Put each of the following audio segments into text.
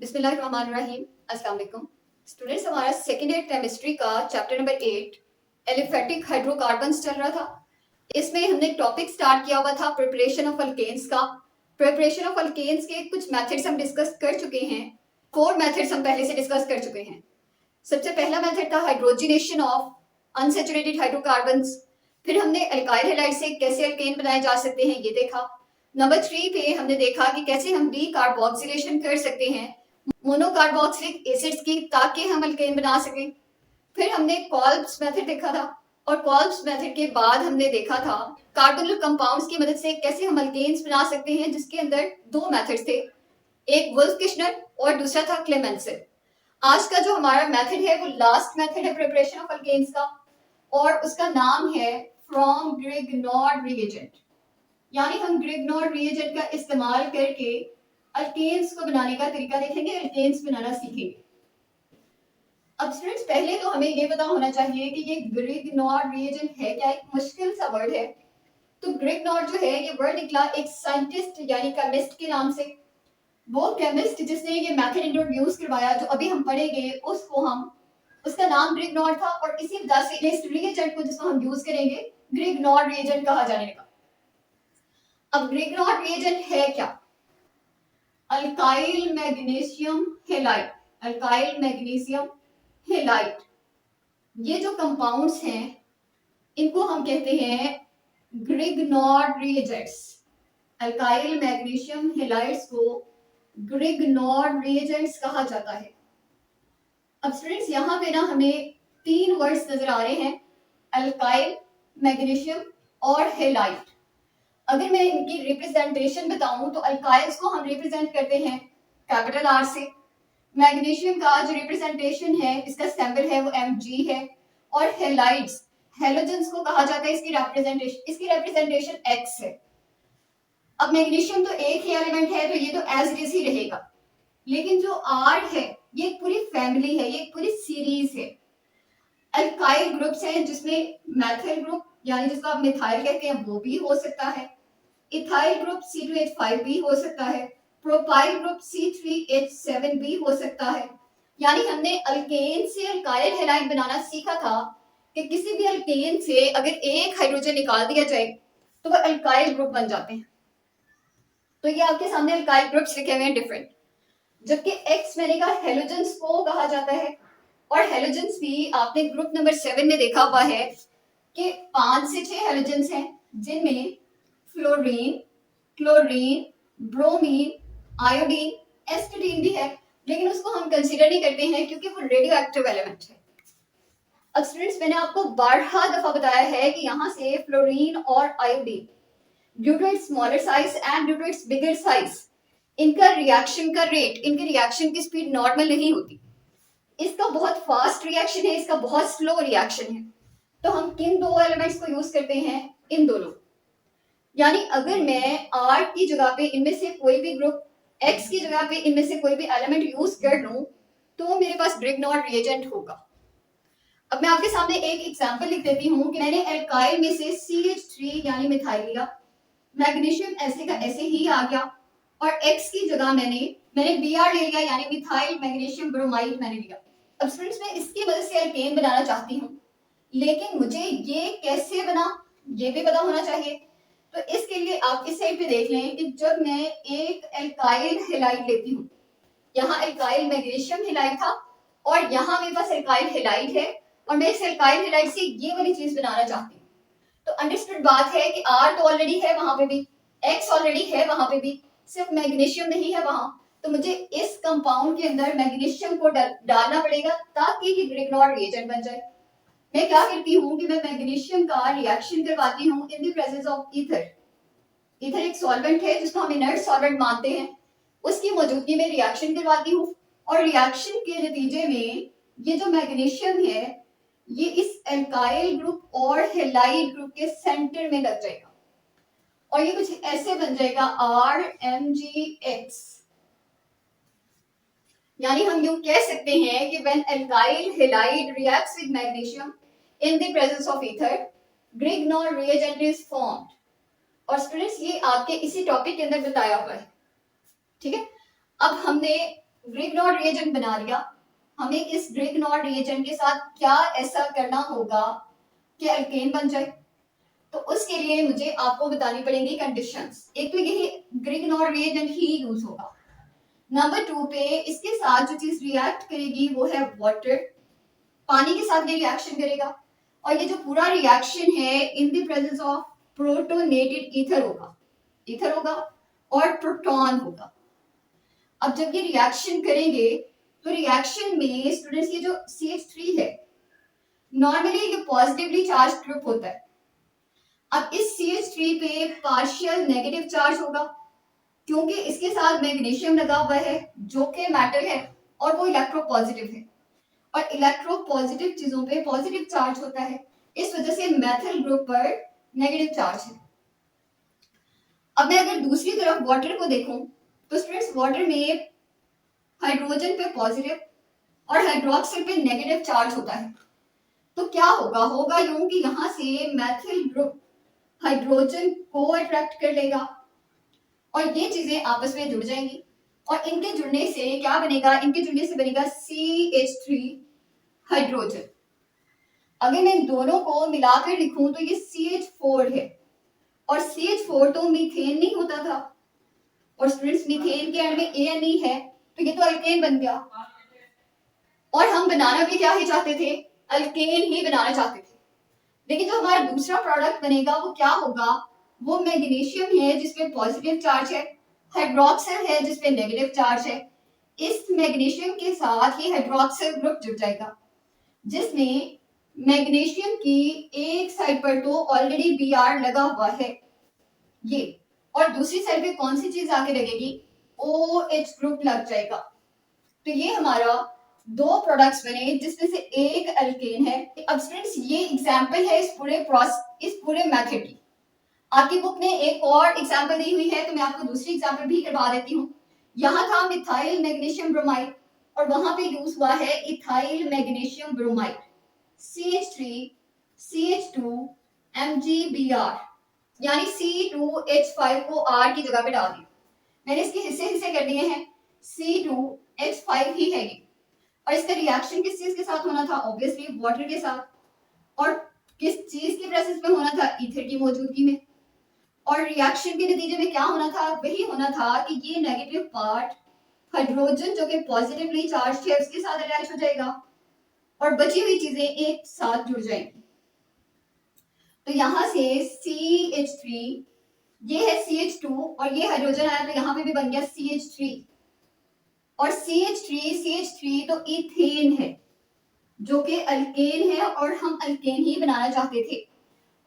बिस्मिल्लाहिर्रहमानिर्रहीम। अस्सलाम वालेकुम स्टूडेंट्स, हमारा सेकेंड ईयर केमिस्ट्री का चैप्टर नंबर 8 एलिफेटिक हाइड्रोकार्बन्स चल रहा था। इसमें हमने टॉपिक स्टार्ट किया हुआ था प्रिपरेशन ऑफ अल्केन्स का। प्रिपरेशन ऑफ अल्केन्स के कुछ मेथड्स हम डिस्कस कर चुके हैं। 4 मेथड्स हम पहले से डिस्कस कर चुके हैं। सबसे पहला मेथड था हाइड्रोजिनेशन ऑफ अनसैचुरेटेड हाइड्रोकार्बन्स। फिर हमने अल्काइल हैलाइड से कैसे अल्केन बनाए जा सकते हैं ये देखा। नंबर 3 पे हमने देखा कि कैसे हम डीकार्बोक्सिलेशन कर सकते हैं मोनोकार्बोक्सिलिक एसिड्स की, ताकि हम अल्केन बना सकें। फिर हमने कॉल्ब्स मेथड देखा था, और कॉल्ब्स मेथड के बाद हमने देखा था कार्बोनिल कंपाउंड्स की मदद से कैसे हम अल्केन्स बना सकते हैं, जिसके अंदर 2 मेथड्स थे, एक वुल्फ-किश्नर और दूसरा था क्लेमेंसन। आज का जो हमारा मेथड है वो लास्ट मेथड है प्रिपरेशन ऑफ अल्केन्स का, और उसका नाम है फ्रॉम ग्रिग्नॉर्ड रिएजेंट। यानी हम ग्रिग्नॉर्ड रिएजेंट का इस्तेमाल करके अल्केन्स को बनाने का तरीका देखेंगे, अल्केन्स बनाना सीखेंगे। अब स्टूडेंट्स, पहले तो हमें ये पता होना चाहिए कि ये ग्रिग्नॉर्ड रिएजेंट है क्या। एक मुश्किल सा वर्ड है। तो ग्रिग्नॉर्ड जो है ये वर्ड निकला एक साइंटिस्ट यानी केमिस्ट के नाम से। वो केमिस्ट जिसने ये मेथड इंट्रोड्यूस करवाया जो अभी हम पढ़ेंगे, उसका नाम ग्रिग्नॉर्ड था, और इसी वजह से इस रिएजेंट को जिसको हम यूज करेंगे ग्रिग्नॉर्ड रिएजेंट कहा जाने लगा। अब ग्रिग्नॉर्ड रिएजेंट है क्या? Alkyl magnesium halide. Alkyl magnesium halide, ये जो कंपाउंड्स हैं इनको हम कहते हैं ग्रिग्नॉर्ड रिएजेंट्स। अल्काइल मैग्नीशियम हैलाइड्स को ग्रिग्नॉर्ड रिएजेंट्स कहा जाता है। अब स्टूडेंट्स, यहाँ पे ना हमें 3 वर्ड्स नजर आ रहे हैं, अल्काइल, मैग्नीशियम और हैलाइड। अगर मैं इनकी रिप्रेजेंटेशन बताऊं तो अल्काइल्स को हम रिप्रेजेंट करते हैं कैपिटल आर से। मैग्नीशियम का जो रिप्रेजेंटेशन है, इसका सिंबल है वो Mg है। और हैलाइड्स, हैलोजेंस को कहा जाता है, इसकी रिप्रेजेंटेशन X है। अब मैग्नीशियम तो एक ही एलिमेंट है तो ये तो एज इट इज ही रहेगा, लेकिन जो R है ये एक पूरी फैमिली है, ये एक पूरी सीरीज है। अल्काइल ग्रुप्स हैं जिसमें मैथिल ग्रुप यानी जिसको आप मिथाइल कहते हैं वो भी हो सकता है, इथाइल ग्रुप C2H5 भी हो सकता है, प्रोपाइल ग्रुप C3H7 भी हो सकता है। यानी हमने अल्केन से अल्काइल हैलाइड बनाना सीखा था कि किसी भी अल्केन से अगर एक हाइड्रोजन निकाल दिया जाए तो वह अल्काइल ग्रुप बन जाते हैं। तो ये आपके सामने अल्काइल ग्रुप्स लिखे हुए हैं डिफरेंट, जबकि एक्स मैंने कहा हेलोजेंस को कहा जाता है। और हेलोजेंस भी आपने ग्रुप नंबर 7 में देखा हुआ है कि 5 से 6 हेलोजेंस हैं, जिनमें फ्लोरीन, क्लोरीन, ब्रोमीन, आयोडीन, एस्टेटीन भी है, लेकिन उसको हम कंसीडर नहीं करते हैं क्योंकि वो रेडियो एक्टिव एलिमेंट है। अब स्टूडेंट्स, मैंने आपको 12 दफा बताया है कि यहाँ से फ्लोरीन और iodine due to its smaller size and due to its bigger size, इनका रिएक्शन का रेट, इनके रिएक्शन की स्पीड नॉर्मल नहीं होती। इसका बहुत फास्ट रिएक्शन है, इसका बहुत स्लो रिएक्शन है। तो हम किन 2 एलिमेंट्स को यूज करते हैं? इन दोनों। यानी अगर मैं R की जगह पे इनमें से कोई भी ग्रुप, X की जगह पे इनमें से कोई भी एलिमेंट यूज कर लूं तो मेरे पास ग्रिग्नॉर्ड रिएजेंट होगा। अब मैं आपके सामने एक एग्जांपल लिख देती हूं कि मैंने एल्काइल में से CH3 यानी मिथाइल लिया, मैग्नीशियम ऐसे का ऐसे ही आ गया, और X की जगह मैंने Br ले लिया यानी मिथाइल मैग्नीशियम ब्रोमाइड मैंने लिया। अब स्टूडेंट्स, मैं इसकी मदद से अल्केन बनाना चाहती हूँ, लेकिन मुझे ये कैसे बना ये भी पता होना चाहिए। तो इसके लिए आप इस साइड पे देख लें कि जब मैं एक एल्काइल हैलाइड लेती हूँ, यहाँ एल्काइल मैग्नीशियम हैलाइड था और यहाँ मेरे पास एल्काइल हैलाइड है, और मैं इस एल्काइल हैलाइड से ये वाली चीज बनाना चाहती हूँ। तो अंडरस्टूड बात है कि R तो ऑलरेडी है वहां पे भी, X ऑलरेडी है वहां पे भी, सिर्फ मैग्नीशियम नहीं है वहां। तो मुझे इस कंपाउंड के अंदर मैग्नीशियम को डालना पड़ेगा ताकि ये ग्रिग्नॉर्ड रिएजेंट बन जाए। मैं क्या करती हूँ कि मैं मैग्नीशियम का रिएक्शन करवाती हूँ इन the presence of ether. Ether एक सॉल्वेंट है जिसको हम इनर्ट सॉल्वेंट मानते हैं, उसकी मौजूदगी में रिएक्शन करवाती हूँ, और रिएक्शन के नतीजे में ये जो मैग्नीशियम है ये इस एल्काइल ग्रुप और हैलाइड ग्रुप के सेंटर में लग जाएगा, और ये कुछ ऐसे बन जाएगा RMgX। यानी हम यूं कह सकते हैं कि when alkyl halide reacts with magnesium in the presence of ether, Grignard reagent is formed. और स्टूडेंट्स, ये आपके इसी टॉपिक के अंदर बताया हुआ है, ठीक है। अब हमने ग्रिग्नॉर्ड रिएजेंट बना लिया, हमें इस ग्रिग्नॉर्ड रिएजेंट के साथ क्या ऐसा करना होगा कि अल्केन बन जाए। तो उसके लिए मुझे आपको बतानी पड़ेंगी कंडीशंस। एक तो यही ग्रिग्नॉर्ड रिएजेंट ही यूज होगा। नंबर 2 पे इसके साथ जो चीज रिएक्ट करेगी वो है वाटर, पानी के साथ ये रिएक्शन करेगा और ये जो पूरा रिएक्शन है इन the presence of protonated ether होगा और प्रोटॉन होगा। अब जब ये रिएक्शन करेंगे तो रिएक्शन में स्टूडेंट्स ये जो CH3 है नॉर्मली ये पॉजिटिवली चार्ज ग्रुप होता है। अब इस CH3 पे पार्शियल नेगेटिव चार्ज होगा क्योंकि इसके साथ मैग्नीशियम लगा हुआ है जो कि मेटल है और वो इलेक्ट्रोपॉजिटिव है और इलेक्ट्रोपॉजिटिव चीजों पे पॉजिटिव चार्ज होता है, इस वजह से मेथल ग्रुप पर नेगेटिव चार्ज है। अब मैं अगर दूसरी तरफ वाटर को देखूं तो स्टूडेंट्स वाटर में हाइड्रोजन पे पॉजिटिव और हाइड्रोक्सिल पे नेगेटिव चार्ज होता है। तो क्या होगा यूं कि यहां से मेथिल ग्रुप हाइड्रोजन को अट्रैक्ट कर लेगा और ये चीजें आपस में जुड़ जाएंगी और इनके जुड़ने से क्या बनेगा, इनके जुड़ने से बनेगा CH3 हाइड्रोजन। अगर मैं इन दोनों को मिलाकर लिखूं तो ये CH4 है और CH4 तो मीथेन नहीं होता था और स्टूडेंट्स मीथेन के एंड में ANE है तो ये तो अल्केन बन गया और हम बनाना भी क्या ही चाहते थे, अल्केन ही बनाना चाहते थे। लेकिन जो हमारा दूसरा प्रोडक्ट बनेगा वो क्या होगा, वो मैग्नीशियम है जिसपे पॉजिटिव चार्ज है, हाइड्रोक्सिल है जिसपे नेगेटिव चार्ज है। इस मैग्नीशियम के साथ ही हाइड्रोक्सिल ग्रुप जुड़ जाएगा जिसमें मैग्नीशियम की एक साइड पर तो ऑलरेडी Br लगा हुआ है ये, और दूसरी साइड पे कौन सी चीज आके लगेगी, OH ग्रुप लग जाएगा। तो ये हमारा दो प्रोडक्ट्स बने जिसमें से एक अल्केन है। अब स्टूडेंट्स ये एग्जांपल है इस पूरे मेथड की। आपकी बुक ने एक और एग्जांपल दी हुई है तो मैं आपको दूसरी एग्जांपल भी करवा देती हूँ। यहाँ था मिथाइल मैग्नीशियम ब्रोमाइड और वहां पे यूज हुआ है ethyl magnesium bromide, CH3 CH2 MgBr, यानी C2H5 को R की जगह पे डाल दिया। मैंने इसके हिस्से कर दिए हैं, C2H5 ही है ये और इसका रिएक्शन किस चीज के साथ होना था, ऑब्वियसली वाटर के साथ, और किस चीज के प्रेजेंस में होना था, ईथर की मौजूदगी में। और रिएक्शन के नतीजे में क्या होना था, वही होना था कि ये नेगेटिव पार्ट हाइड्रोजन जो कि पॉजिटिवली चार्ज है उसके साथ अटैच हो जाएगा और बची हुई चीजें एक साथ जुड़ जाएंगी। तो यहां से CH3, ये है CH2 और ये हाइड्रोजन आया तो यहाँ पे भी बन गया CH3 और CH3 तो इथेन है जो कि अल्केन है और हम अल्केन ही बनाना चाहते थे।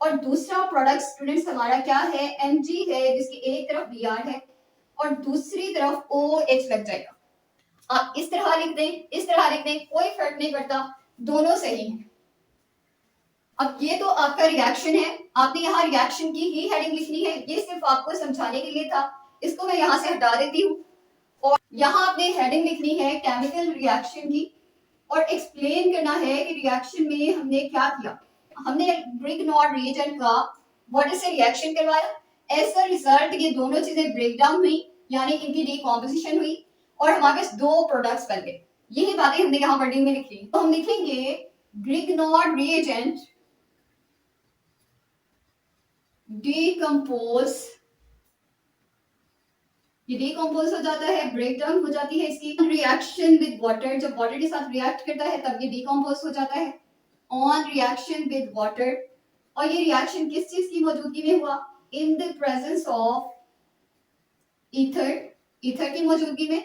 और दूसरा प्रोडक्ट स्टूडेंट्स हमारा क्या है, Mg है जिसकी एक तरफ Br है और दूसरी तरफ OH लग जाएगा। आप इस तरह लिख दें, इस तरह लिख दें, कोई फर्क नहीं पड़ता, दोनों सही हैं। अब ये तो आपका रिएक्शन है, आपने यहाँ रिएक्शन की ही हेडिंग लिखनी है, ये सिर्फ आपको समझाने के लिए था, इसको मैं यहाँ से हटा देती हूँ और यहाँ आपने हेडिंग लिखनी है केमिकल रिएक्शन की और एक्सप्लेन करना है कि रिएक्शन में हमने क्या किया। हमने ग्रिग्नॉर्ड रिएजेंट का वाटर से रिएक्शन करवाया, एज अ रिजल्ट ये दोनों चीजें ब्रेक डाउन हुई यानी इनकी डीकॉम्पोजिशन हुई और हमारे पास दो प्रोडक्ट्स बन गए। यही बातें हमने यहाँ वर्डिंग में लिखी। तो हम लिखेंगे ग्रिग्नॉर्ड रिएजेंट डीकम्पोज, ये डीकम्पोज हो जाता है, ब्रेक डाउन हो जाती है इसकी रिएक्शन विद वाटर, जब वाटर के साथ रिएक्ट करता है तब ये डीकम्पोज हो जाता है ऑन रिएक्शन विद वाटर। और ये रिएक्शन किस चीज की मौजूदगी में हुआ, इन the presence of ether, ether की मौजूदगी में,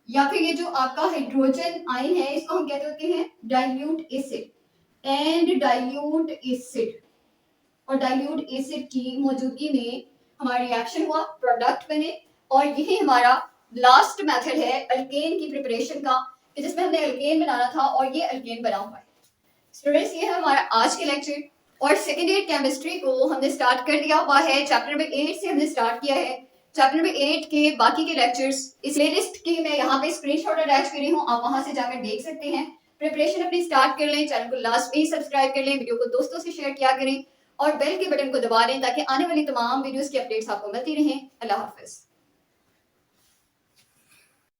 या फिर ये जो आपका हाइड्रोजन आयन है इसको हम कहते होते हैं dilute acid and dilute acid, और डाइल्यूट एसिड की मौजूदगी में हमारा रिएक्शन हुआ, प्रोडक्ट बने। और यही हमारा लास्ट मेथड है अल्केन की प्रिपरेशन का, जिसमें हमने अल्केन बनाना था और ये अल्केन बना हुआ है। स्टूडेंट्स ये है हमारा आज के लेक्चर और सेकेंड ईयर केमिस्ट्री को हमने स्टार्ट कर दिया हुआ है, चैप्टर नंबर 8 से हमने स्टार्ट किया है। चैप्टर नंबर 8 के बाकी के लेक्चर्स इस प्लेलिस्ट की मैं यहाँ पे स्क्रीनशॉट अटैच करी हूँ, आप वहां से जाकर देख सकते हैं। प्रिपरेशन अपनी स्टार्ट कर लें, चैनल को लास्ट में ही सब्सक्राइब कर लें, वीडियो को दोस्तों से शेयर किया करें और बेल के बटन को दबा दें ताकि आने वाली तमाम वीडियोस की अपडेट्स आपको मिलती रहें। अल्लाह हाफिज।